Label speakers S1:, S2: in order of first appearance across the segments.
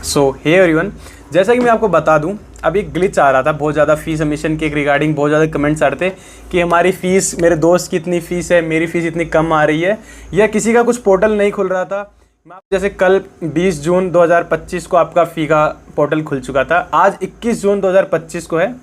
S1: सो hey everyone, जैसा कि मैं आपको बता दूं, अभी एक ग्लिच आ रहा था बहुत ज़्यादा फीस सबमिशन के रिगार्डिंग। बहुत ज़्यादा कमेंट्स आ रहे थे कि हमारी फ़ीस, मेरे दोस्त की इतनी फ़ीस है, मेरी फ़ीस इतनी कम आ रही है, या किसी का कुछ पोर्टल नहीं खुल रहा था। जैसे कल 20 जून 2025 को आपका फ़ी का पोर्टल खुल चुका था, आज 21 जून 2025 को है।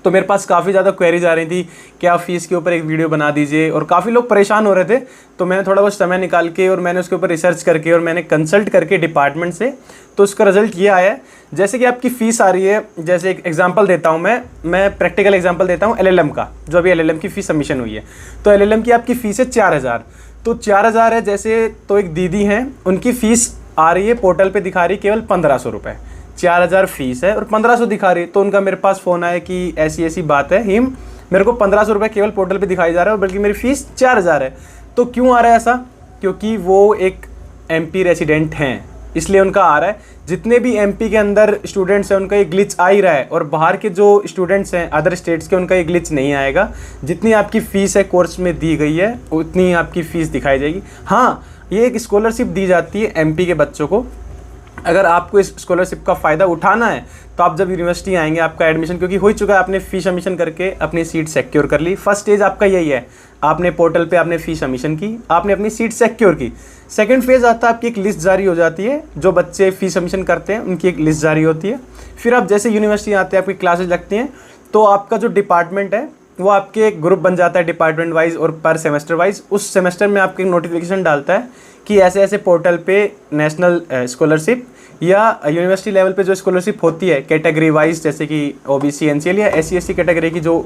S1: तो मेरे पास काफ़ी ज़्यादा क्वेरीज आ रही थी कि आप फ़ीस के ऊपर एक वीडियो बना दीजिए, और काफ़ी लोग परेशान हो रहे थे। तो मैंने थोड़ा बहुत समय निकाल के और मैंने उसके ऊपर रिसर्च करके और मैंने कंसल्ट करके डिपार्टमेंट से, तो उसका रिजल्ट ये आया है। जैसे कि आपकी फ़ीस आ रही है, जैसे एक एग्जांपल देता हूँ, मैं प्रैक्टिकल एग्जांपल देता हूँ एलएलएम का, जो अभी एलएलएम की फ़ीस सबमिशन हुई है। तो एलएलएम की आपकी फ़ीस है 4000। तो 4000 है। जैसे तो एक दीदी हैं, उनकी फ़ीस आ रही है पोर्टल पे दिखा रही केवल 1500 रुपये। 4000 फीस है और 1500 दिखा रही है। तो उनका मेरे पास फ़ोन आया कि ऐसी ऐसी बात है हिम, मेरे को 1500 रुपये केवल पोर्टल पे दिखाई जा रहा है, बल्कि मेरी फ़ीस 4000 है। तो क्यों आ रहा है ऐसा? क्योंकि वो एक एमपी रेसिडेंट हैं, इसलिए उनका आ रहा है। जितने भी एमपी के अंदर स्टूडेंट्स हैं उनका ये ग्लिच आ ही रहा है, और बाहर के जो स्टूडेंट्स हैं अदर स्टेट्स के, उनका ये ग्लिच नहीं आएगा। जितनी आपकी फ़ीस है कोर्स में दी गई है, उतनी आपकी फ़ीस दिखाई जाएगी। हाँ, ये एक स्कॉलरशिप दी जाती है एमपी के बच्चों को। अगर आपको इस स्कॉलरशिप का फ़ायदा उठाना है तो आप जब यूनिवर्सिटी आएंगे, आपका एडमिशन क्योंकि हो ही चुका है, आपने फ़ी सबमिशन करके अपनी सीट सिक्योर कर ली। फर्स्ट स्टेज आपका यही है, आपने पोर्टल पे आपने फ़ी सबमिशन की, आपने अपनी सीट सिक्योर की। सेकंड फेज़ आता है, आपकी एक लिस्ट जारी हो जाती है, जो बच्चे फ़ी सबमिशन करते हैं उनकी एक लिस्ट जारी होती है। फिर आप जैसे यूनिवर्सिटी आते हैं, आपकी क्लासेज लगती हैं, तो आपका जो डिपार्टमेंट है वो आपके एक ग्रुप बन जाता है डिपार्टमेंट वाइज और पर सेमेस्टर वाइज। उस सेमेस्टर में आपके नोटिफिकेशन डालता है कि ऐसे ऐसे पोर्टल पे नेशनल स्कॉलरशिप या यूनिवर्सिटी लेवल पे जो स्कॉलरशिप होती है कैटेगरी वाइज, जैसे कि ओबीसी एनसीएल या एससी एसटी कैटेगरी की जो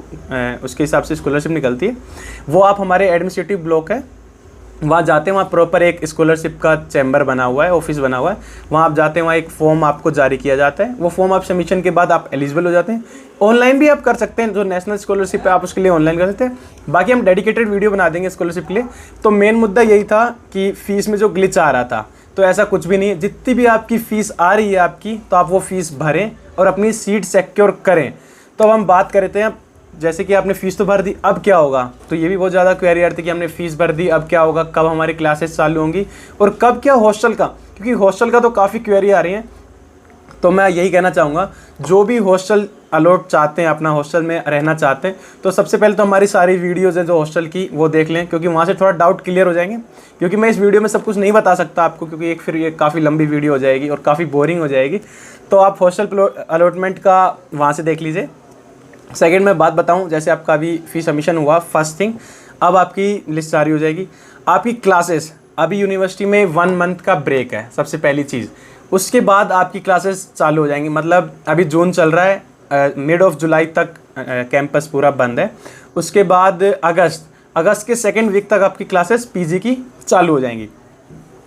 S1: उसके हिसाब से स्कॉलरशिप निकलती है, वो आप हमारे एडमिनिस्ट्रेटिव ब्लॉक है वहाँ जाते हैं। वहाँ प्रॉपर एक स्कॉलरशिप का चैम्बर बना हुआ है, ऑफिस बना हुआ है, वहाँ आप जाते हैं, वहाँ एक फॉर्म आपको जारी किया जाता है। वो फॉर्म आप सबमिशन के बाद आप एलिजिबल हो जाते हैं। ऑनलाइन भी आप कर सकते हैं, जो नेशनल स्कॉलरशिप है आप उसके लिए ऑनलाइन कर सकते हैं। बाकी हम डेडिकेटेड वीडियो बना देंगे स्कॉलरशिप के लिए। तो मेन मुद्दा यही था कि फ़ीस में जो ग्लिच आ रहा था, तो ऐसा कुछ भी नहीं है। जितनी भी आपकी फ़ीस आ रही है आपकी, तो आप वो फ़ीस भरें और अपनी सीट सिक्योर करें। तो अब हम बात करते हैं, जैसे कि आपने फ़ीस तो भर दी, अब क्या होगा? तो ये भी बहुत ज़्यादा क्वेरी आ रही थी कि हमने फ़ीस भर दी, अब क्या होगा, कब हमारी क्लासेस चालू होंगी और कब क्या हॉस्टल का, क्योंकि हॉस्टल का तो काफ़ी क्वेरी आ रही हैं। तो मैं यही कहना चाहूँगा, जो भी हॉस्टल अलॉट चाहते हैं, अपना हॉस्टल में रहना चाहते हैं, तो सबसे पहले तो हमारी सारी वीडियोज़ हैं जो हॉस्टल की, वो देख लें, क्योंकि वहाँ से थोड़ा डाउट क्लियर हो जाएंगे। क्योंकि मैं इस वीडियो में सब कुछ नहीं बता सकता आपको, क्योंकि एक फिर ये काफ़ी लंबी वीडियो हो जाएगी और काफ़ी बोरिंग हो जाएगी। तो आप हॉस्टल अलॉटमेंट का वहाँ से देख लीजिए। सेकंड मैं बात बताऊं, जैसे आपका अभी फ़ी सबमिशन हुआ, फर्स्ट थिंग, अब आपकी लिस्ट जारी हो जाएगी। आपकी क्लासेस, अभी यूनिवर्सिटी में 1 मंथ का ब्रेक है, सबसे पहली चीज़। उसके बाद आपकी क्लासेस चालू हो जाएंगी। मतलब अभी जून चल रहा है, मिड ऑफ जुलाई तक कैंपस पूरा बंद है। उसके बाद अगस्त के सेकेंड वीक तक आपकी क्लासेस पीजी की चालू हो जाएंगी।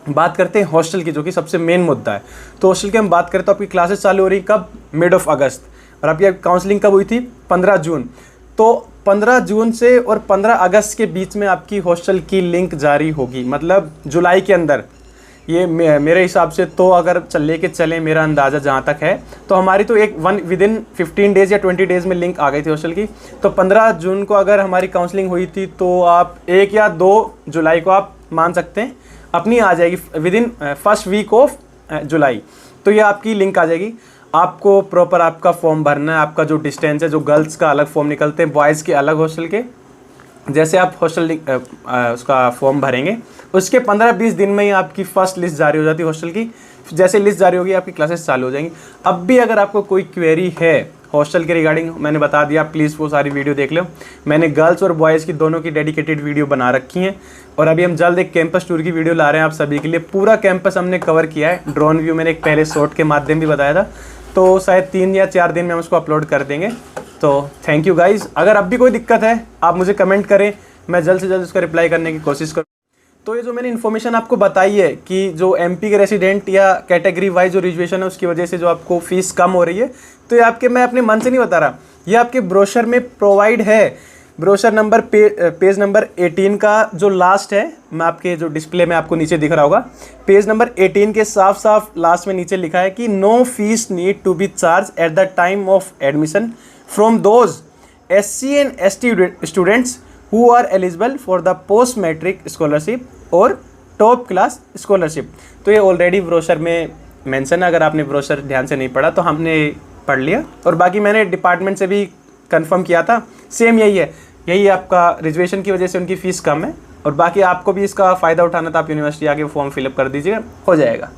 S1: बात करते हैं हॉस्टल की, जो कि सबसे मेन मुद्दा है। तो हॉस्टल की हम बात करें तो आपकी क्लासेस चालू हो रही कब? मिड ऑफ अगस्त। और आपकी काउंसलिंग कब हुई थी? 15 जून। तो 15 जून से और 15 अगस्त के बीच में आपकी हॉस्टल की लिंक जारी होगी, मतलब जुलाई के अंदर। ये मेरे हिसाब से तो अगर लेके चलें, मेरा अंदाज़ा जहाँ तक है, तो हमारी तो विदिन 15 डेज़ या 20 डेज़ में लिंक आ गई थी हॉस्टल की। तो 15 जून को अगर हमारी काउंसलिंग हुई थी, तो आप 1 या 2 जुलाई को आप मान सकते हैं अपनी आ जाएगी, within first week of July. तो ये आपकी लिंक आ जाएगी। आपको प्रॉपर आपका फॉर्म भरना है। आपका जो डिस्टेंस है, जो गर्ल्स का अलग फॉर्म निकलते हैं, बॉयज़ के अलग हॉस्टल के, जैसे आप हॉस्टल उसका फॉर्म भरेंगे, उसके 15-20 दिन में ही आपकी फ़र्स्ट लिस्ट जारी हो जाती है हॉस्टल की। जैसे लिस्ट जारी होगी, आपकी क्लासेस चालू हो जाएंगी। अब भी अगर आपको कोई क्वेरी है हॉस्टल के रिगार्डिंग, मैंने बता दिया, प्लीज़ वो सारी वीडियो देख लो। मैंने गर्ल्स और बॉयज़ की दोनों की डेडिकेटेड वीडियो बना रखी हैं। और अभी हम जल्द एक कैंपस टूर की वीडियो ला रहे हैं आप सभी के लिए। पूरा कैंपस हमने कवर किया है, ड्रोन व्यू मैंने एक पहले शॉर्ट के माध्यम भी बताया था। तो शायद 3 या 4 दिन में हम उसको अपलोड कर देंगे। तो थैंक यू गाइज़। अगर अब भी कोई दिक्कत है, आप मुझे कमेंट करें, मैं जल्द से जल्द उसका रिप्लाई करने की कोशिश करूँ। तो ये जो मैंने इन्फॉर्मेशन आपको बताई है कि जो एमपी के रेसिडेंट या कैटेगरी वाइज जो रिजर्वेशन है, उसकी वजह से जो आपको फ़ीस कम हो रही है, तो ये मैं अपने मन से नहीं बता रहा, ये आपके ब्रोशर में प्रोवाइड है। ब्रोशर नंबर पेज नंबर 18 का जो लास्ट है, मैं आपके जो डिस्प्ले में आपको नीचे दिख रहा होगा, पेज नंबर 18 के साफ साफ लास्ट में नीचे लिखा है कि no fees need to be charge at the time of admission from those SC and ST स्टूडेंट्स who are eligible for the post matric scholarship और टॉप क्लास स्कॉलरशिप। तो ये ऑलरेडी ब्रोशर में मेंशन है, अगर आपने ब्रोशर ध्यान से नहीं पढ़ा तो हमने पढ़ लिया। और बाकी मैंने डिपार्टमेंट से भी कंफर्म किया था, सेम यही है, यही आपका रिजर्वेशन की वजह से उनकी फ़ीस कम है। और बाकी आपको भी इसका फ़ायदा उठाना था, आप यूनिवर्सिटी आके फॉर्म फिलअप कर दीजिएगा, हो जाएगा।